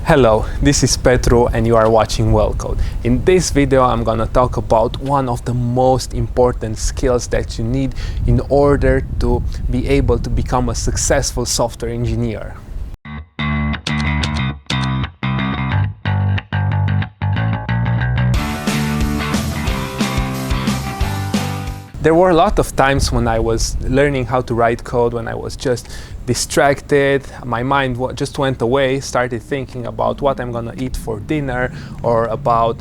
Hello, this is Petru and you are watching WellCode. In this video I'm gonna talk about one of the most important skills that you need in order to be able to become a successful software engineer. There were a lot of times when I was learning how to write code, when I was just distracted, my mind just went away, started thinking about what I'm gonna eat for dinner, or about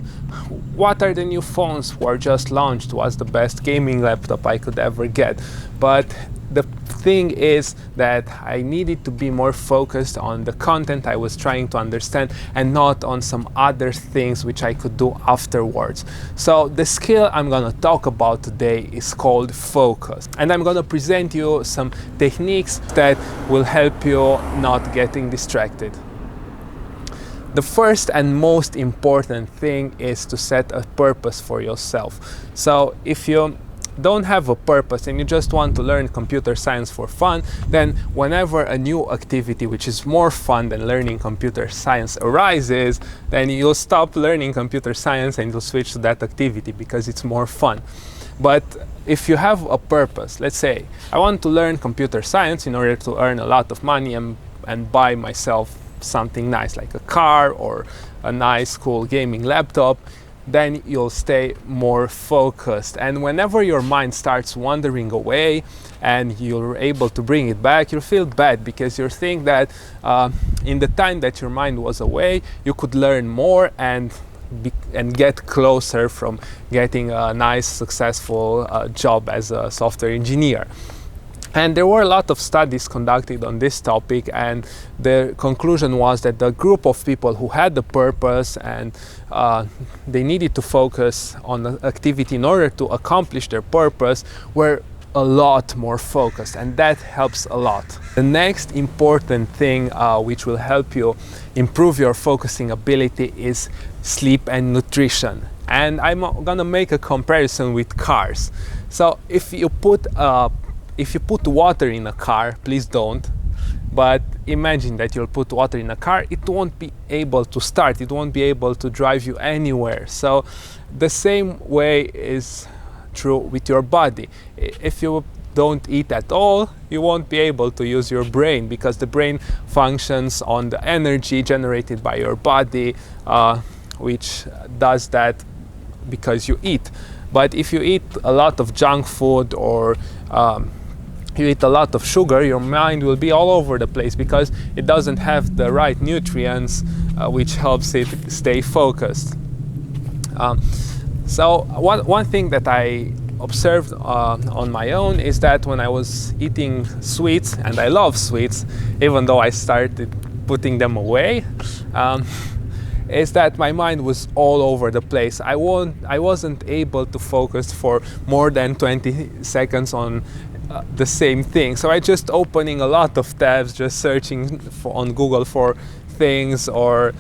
what are the new phones were just launched, what's the best gaming laptop I could ever get. But the thing is that I needed to be more focused on the content I was trying to understand and not on some other things which I could do afterwards. So the skill I'm gonna talk about today is called focus, and I'm gonna present you some techniques that will help you not getting distracted. The first and most important thing is to set a purpose for yourself. So if you don't have a purpose and you just want to learn computer science for fun, then whenever a new activity which is more fun than learning computer science arises, then you'll stop learning computer science and you'll switch to that activity because it's more fun. But if you have a purpose, let's say I want to learn computer science in order to earn a lot of money and buy myself something nice like a car or a nice cool gaming laptop, then you'll stay more focused. And whenever your mind starts wandering away and you're able to bring it back, you'll feel bad because you think that in the time that your mind was away, you could learn more and get closer from getting a nice, successful job as a software engineer. And there were a lot of studies conducted on this topic, and the conclusion was that the group of people who had the purpose and they needed to focus on the activity in order to accomplish their purpose were a lot more focused, and that helps a lot. The next important thing which will help you improve your focusing ability is sleep and nutrition. And I'm gonna make a comparison with cars. So if you put water in a car, please don't, but imagine that you'll put water in a car, it won't be able to start, it won't be able to drive you anywhere. So the same way is true with your body. If you don't eat at all, you won't be able to use your brain because the brain functions on the energy generated by your body, which does that because you eat. But if you eat a lot of junk food or you eat a lot of sugar, your mind will be all over the place because it doesn't have the right nutrients which helps it stay focused. So one thing that I observed on my own is that when I was eating sweets, and I love sweets even though I started putting them away, is that my mind was all over the place. I wasn't able to focus for more than 20 seconds on the same thing. So I just opening a lot of tabs, just searching on Google for things, or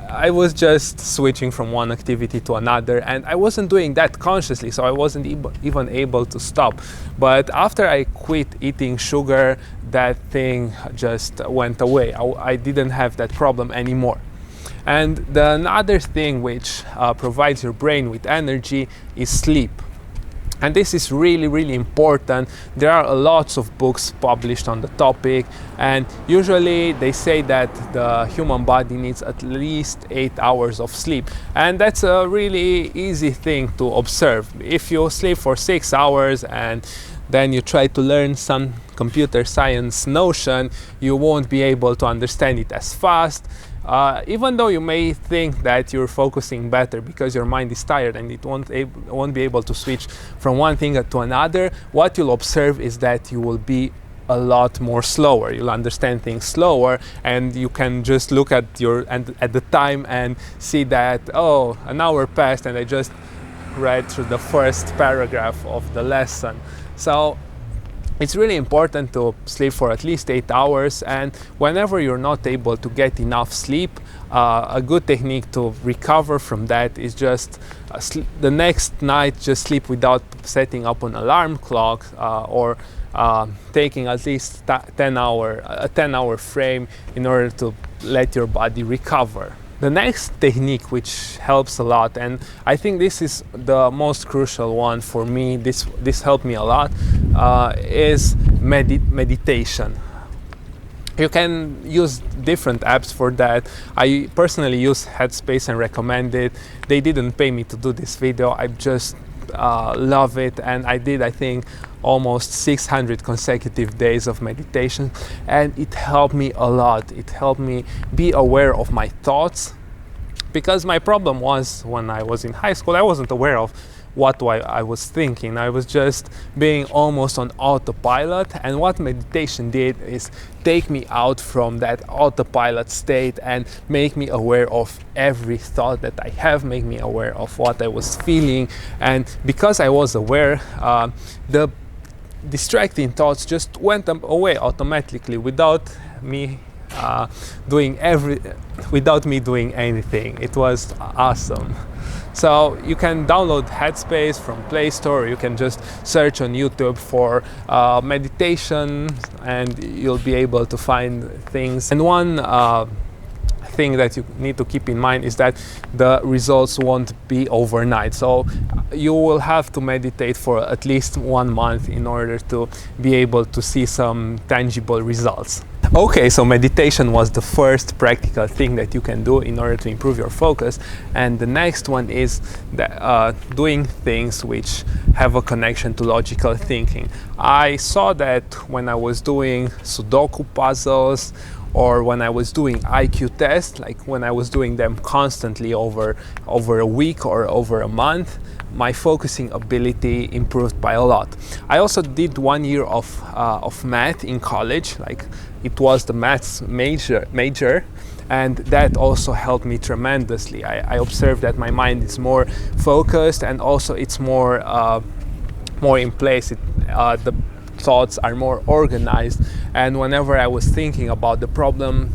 I was just switching from one activity to another, and I wasn't doing that consciously, so I wasn't even able to stop. But after I quit eating sugar, that thing just went away. I didn't have that problem anymore. And another thing which provides your brain with energy is sleep. And this is really, really important. There are lots of books published on the topic, and usually they say that the human body needs at least 8 hours of sleep. And that's a really easy thing to observe. If you sleep for 6 hours and then you try to learn some computer science notion, you won't be able to understand it as fast. Even though you may think that you're focusing better because your mind is tired and it won't be able to switch from one thing to another, what you'll observe is that you will be a lot more slower. You'll understand things slower, and you can just look at the time and see that, oh, an hour passed and I just read through the first paragraph of the lesson. So it's really important to sleep for at least 8 hours, and whenever you're not able to get enough sleep, a good technique to recover from that is just the next night just sleep without setting up an alarm clock, or taking at least a 10-hour frame in order to let your body recover. The next technique which helps a lot, and I think this is the most crucial one for me, this helped me a lot, is meditation. You can use different apps for that. I personally use Headspace and recommend it. They didn't pay me to do this video. I just love it, and I did, I think, almost 600 consecutive days of meditation, and it helped me a lot. It helped me be aware of my thoughts, because my problem was, when I was in high school, I wasn't aware of what I was thinking. I was just being almost on autopilot, and what meditation did is take me out from that autopilot state and make me aware of every thought that I have, make me aware of what I was feeling. And because I was aware, the distracting thoughts just went away automatically without me doing anything. It was awesome. So you can download Headspace from Play Store, or you can just search on YouTube for meditation, and you'll be able to find things. And one thing that you need to keep in mind is that the results won't be overnight. So you will have to meditate for at least 1 month in order to be able to see some tangible results. Okay, so meditation was the first practical thing that you can do in order to improve your focus. And the next one is doing things which have a connection to logical thinking. I saw that when I was doing Sudoku puzzles, or when I was doing IQ tests, like when I was doing them constantly over a week or over a month, my focusing ability improved by a lot. I also did 1 year of math in college, like it was the maths major, and that also helped me tremendously. I observed that my mind is more focused, and also it's more in place. The thoughts are more organized, and whenever I was thinking about the problem,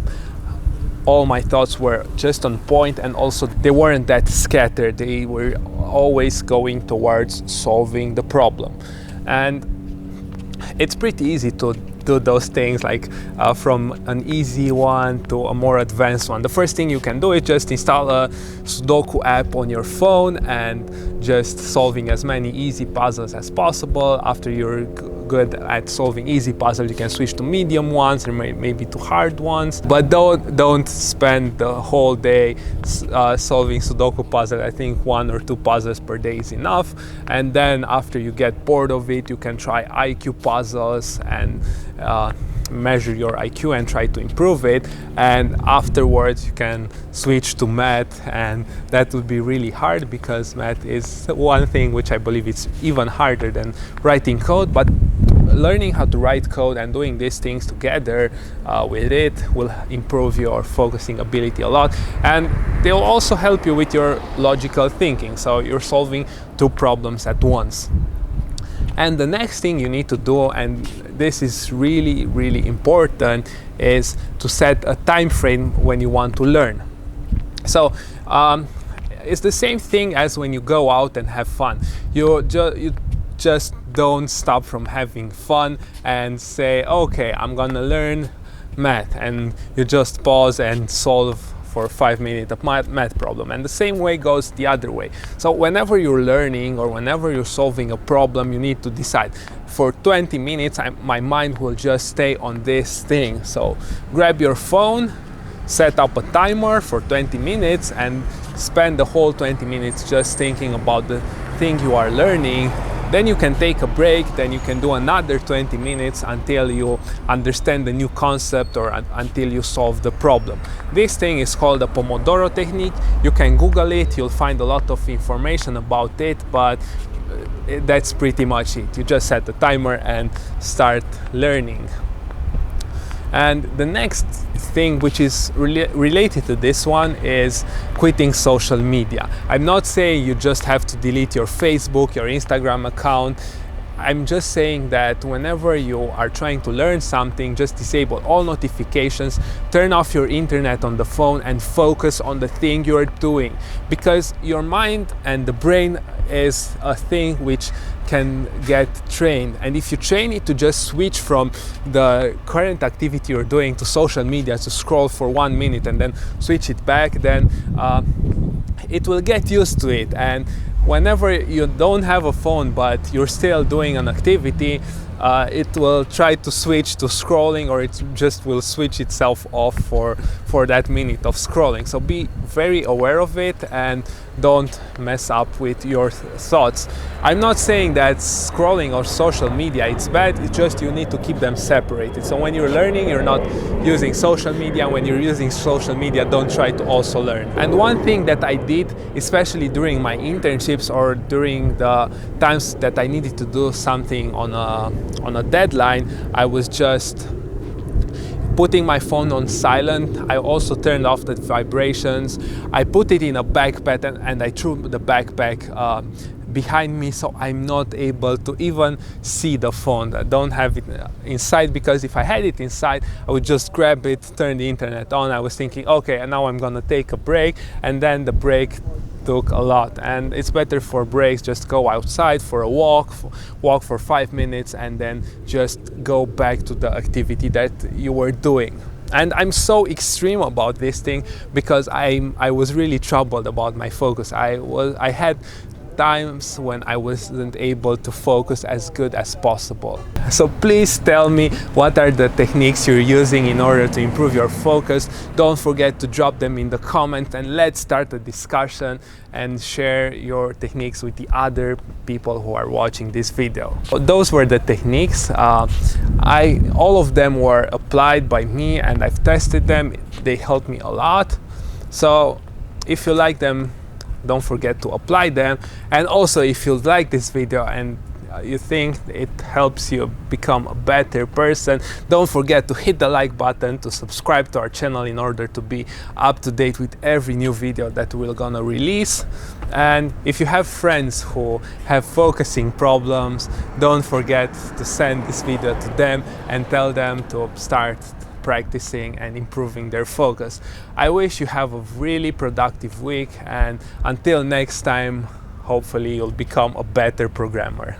all my thoughts were just on point, and also they weren't that scattered. They were always going towards solving the problem. And it's pretty easy to do those things, like from an easy one to a more advanced one. The first thing you can do is just install a Sudoku app on your phone and just solving as many easy puzzles as possible. After you're good at solving easy puzzles, you can switch to medium ones or maybe to hard ones. But don't spend the whole day solving Sudoku puzzle. I think 1 or 2 puzzles per day is enough. And then after you get bored of it, you can try IQ puzzles and measure your IQ and try to improve it. And afterwards you can switch to math, and that would be really hard, because math is one thing which I believe is even harder than writing code. But learning how to write code and doing these things together with it will improve your focusing ability a lot, and they'll also help you with your logical thinking, so you're solving 2 problems at once. And the next thing you need to do, and this is really important, is to set a time frame when you want to learn. So it's the same thing as when you go out and have fun. You just don't stop from having fun and say, okay, I'm gonna learn math, and you just pause and solve for 5 minutes a math problem. And the same way goes the other way. So whenever you're learning or whenever you're solving a problem, you need to decide, for 20 minutes my mind will just stay on this thing. So grab your phone, set up a timer for 20 minutes and spend the whole 20 minutes just thinking about the thing you are learning. Then you can take a break, then you can do another 20 minutes until you understand the new concept or until you solve the problem. This thing is called the Pomodoro Technique. You can Google it, you'll find a lot of information about it, but that's pretty much it. You just set the timer and start learning. And the next thing which is related to this one is quitting social media. I'm not saying you just have to delete your Facebook, your Instagram account. I'm just saying that whenever you are trying to learn something, just disable all notifications, turn off your internet on the phone, and focus on the thing you're doing, because your mind and the brain is a thing which can get trained, and if you train it to just switch from the current activity you're doing to social media, to scroll for 1 minute and then switch it back, then it will get used to it. And whenever you don't have a phone but you're still doing an activity, it will try to switch to scrolling, or it just will switch itself off for that minute of scrolling. So be very aware of it and don't mess up with your thoughts. I'm not saying that scrolling or social media it's bad, it's just you need to keep them separated. So when you're learning, you're not using social media. When you're using social media, don't try to also learn. And one thing that I did, especially during my internships or during the times that I needed to do something on a deadline, I was just putting my phone on silent. I also turned off the vibrations. I put it in a backpack and I threw the backpack behind me, so I'm not able to even see the phone. I don't have it inside, because if I had it inside, I would just grab it, turn the internet on. I was thinking, okay, and now I'm gonna take a break, and then the break took a lot. And it's better for breaks, just go outside for a walk for 5 minutes, and then just go back to the activity that you were doing. And I'm so extreme about this thing because I was really troubled about my focus. I had times when I wasn't able to focus as good as possible. So please tell me, what are the techniques you're using in order to improve your focus? Don't forget to drop them in the comments, and let's start a discussion and share your techniques with the other people who are watching this video. So those were the techniques. All of them were applied by me and I've tested them. They helped me a lot. So if you like them, don't forget to apply them. And also, if you like this video and you think it helps you become a better person, don't forget to hit the like button, to subscribe to our channel in order to be up to date with every new video that we're gonna release. And if you have friends who have focusing problems, don't forget to send this video to them and tell them to start practicing and improving their focus. I wish you have a really productive week, and until next time, hopefully you'll become a better programmer.